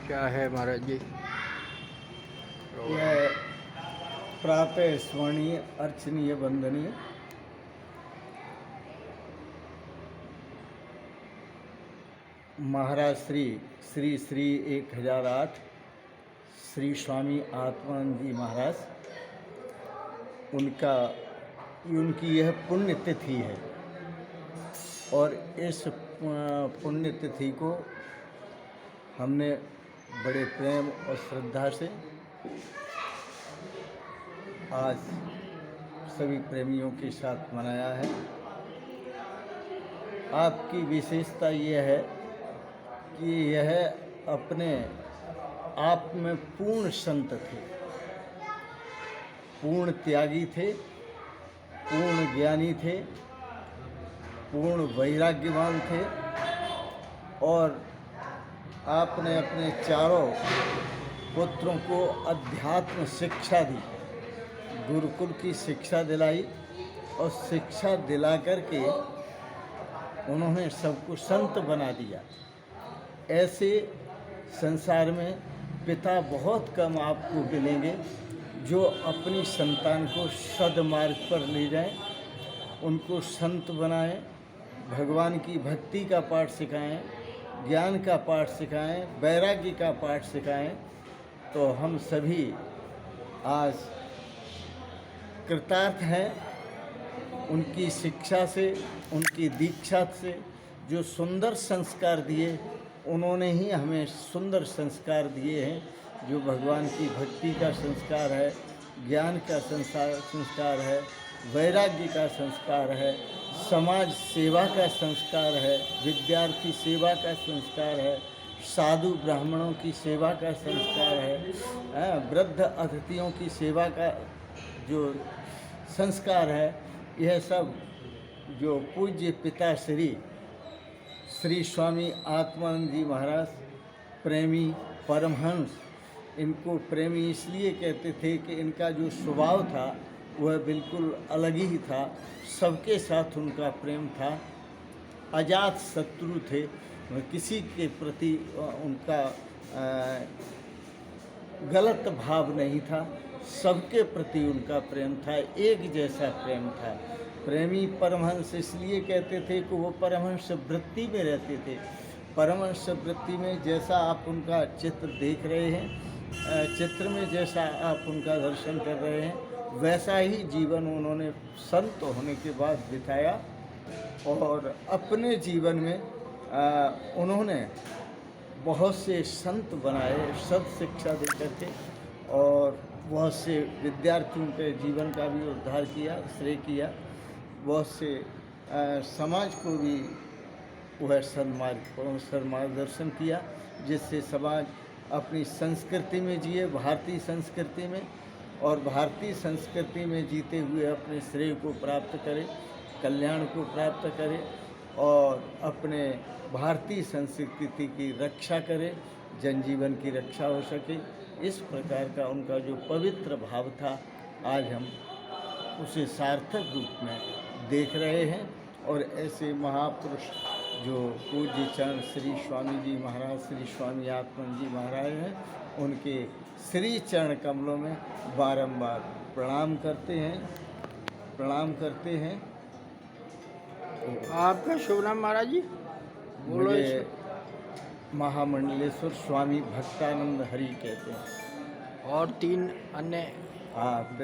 क्या है महाराज जी? यह प्रातः स्मरणीय अर्चनीय वंदनीय महाराज श्री श्री श्री 1008 श्री स्वामी आत्मानंद जी महाराज, उनकी यह पुण्य तिथि है। और इस पुण्य तिथि को हमने बड़े प्रेम और श्रद्धा से आज सभी प्रेमियों के साथ मनाया है। आपकी विशेषता यह है कि यह अपने आप में पूर्ण संत थे, पूर्ण त्यागी थे, पूर्ण ज्ञानी थे, पूर्ण वैराग्यवान थे। और आपने अपने चारों पुत्रों को अध्यात्म शिक्षा दी, गुरुकुल की शिक्षा दिलाई और शिक्षा दिला करके उन्होंने सबको संत बना दिया। ऐसे संसार में पिता बहुत कम आपको मिलेंगे जो अपनी संतान को सद्मार्ग पर ले जाएं, उनको संत बनाएं, भगवान की भक्ति का पाठ सिखाएं, ज्ञान का पाठ सिखाएं, वैराग्य का पाठ सिखाएं। तो हम सभी आज कृतार्थ हैं उनकी शिक्षा से, उनकी दीक्षा से। जो सुंदर संस्कार दिए उन्होंने ही हमें सुंदर संस्कार दिए हैं। जो भगवान की भक्ति का संस्कार है, ज्ञान का संस्कार है, वैराग्य का संस्कार है, समाज सेवा का संस्कार है, विद्यार्थी सेवा का संस्कार है, साधु ब्राह्मणों की सेवा का संस्कार है, वृद्ध अतिथियों की सेवा का जो संस्कार है। यह सब जो पूज्य पिता श्री श्री स्वामी आत्मानंद जी महाराज प्रेमी परमहंस, इनको प्रेमी इसलिए कहते थे कि इनका जो स्वभाव था वह बिल्कुल अलग ही था। सबके साथ उनका प्रेम था, अजात शत्रु थे, किसी के प्रति उनका गलत भाव नहीं था, सबके प्रति उनका प्रेम था, एक जैसा प्रेम था। प्रेमी परमहंस इसलिए कहते थे कि वो परमहंस वृत्ति में रहते थे। परमहंस वृत्ति में जैसा आप उनका चित्र देख रहे हैं, चित्र में जैसा आप उनका दर्शन कर रहे हैं, वैसा ही जीवन उन्होंने संत होने के बाद बिताया। और अपने जीवन में उन्होंने बहुत से संत बनाए सत शिक्षा दे करके, और बहुत से विद्यार्थियों के जीवन का भी उद्धार किया, श्रेय किया। बहुत से समाज को भी वह सन्मार्गदर्शन किया, जिससे समाज अपनी संस्कृति में जिए, भारतीय संस्कृति में, और भारतीय संस्कृति में जीते हुए अपने श्रेय को प्राप्त करे, कल्याण को प्राप्त करे और अपने भारतीय संस्कृति की रक्षा करे, जनजीवन की रक्षा हो सके। इस प्रकार का उनका जो पवित्र भाव था, आज हम उसे सार्थक रूप में देख रहे हैं। और ऐसे महापुरुष जो पूज्य चरण श्री स्वामी जी महाराज, श्री स्वामी आत्मानंद जी महाराज हैं, उनके श्री चरण कमलों में बारंबार प्रणाम करते हैं। आपका शुभ नाम महाराज जी? मुझे महामंडलेश्वर स्वामी भक्तानंद हरि कहते हैं। और 3 अन्य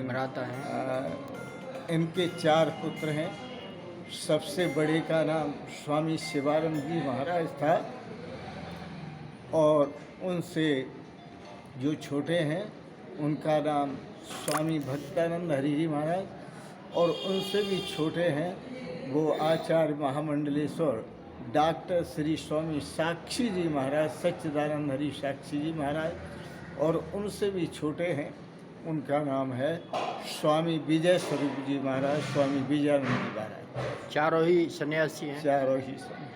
भ्राता हैं। इनके 4 पुत्र हैं। सबसे बड़े का नाम स्वामी शिवानंद जी महाराज था, और उनसे जो छोटे हैं उनका नाम स्वामी भक्तानंद हरि जी महाराज, और उनसे भी छोटे हैं वो आचार्य महामंडलेश्वर डॉक्टर श्री स्वामी साक्षी जी महाराज, सच्चिदानंद हरि साक्षी जी महाराज, और उनसे भी छोटे हैं उनका नाम है स्वामी विजय स्वरूप जी महाराज, स्वामी विजयानंद जी महाराज। चारों ही सन्यासी हैं। चारों ही सन्यासी।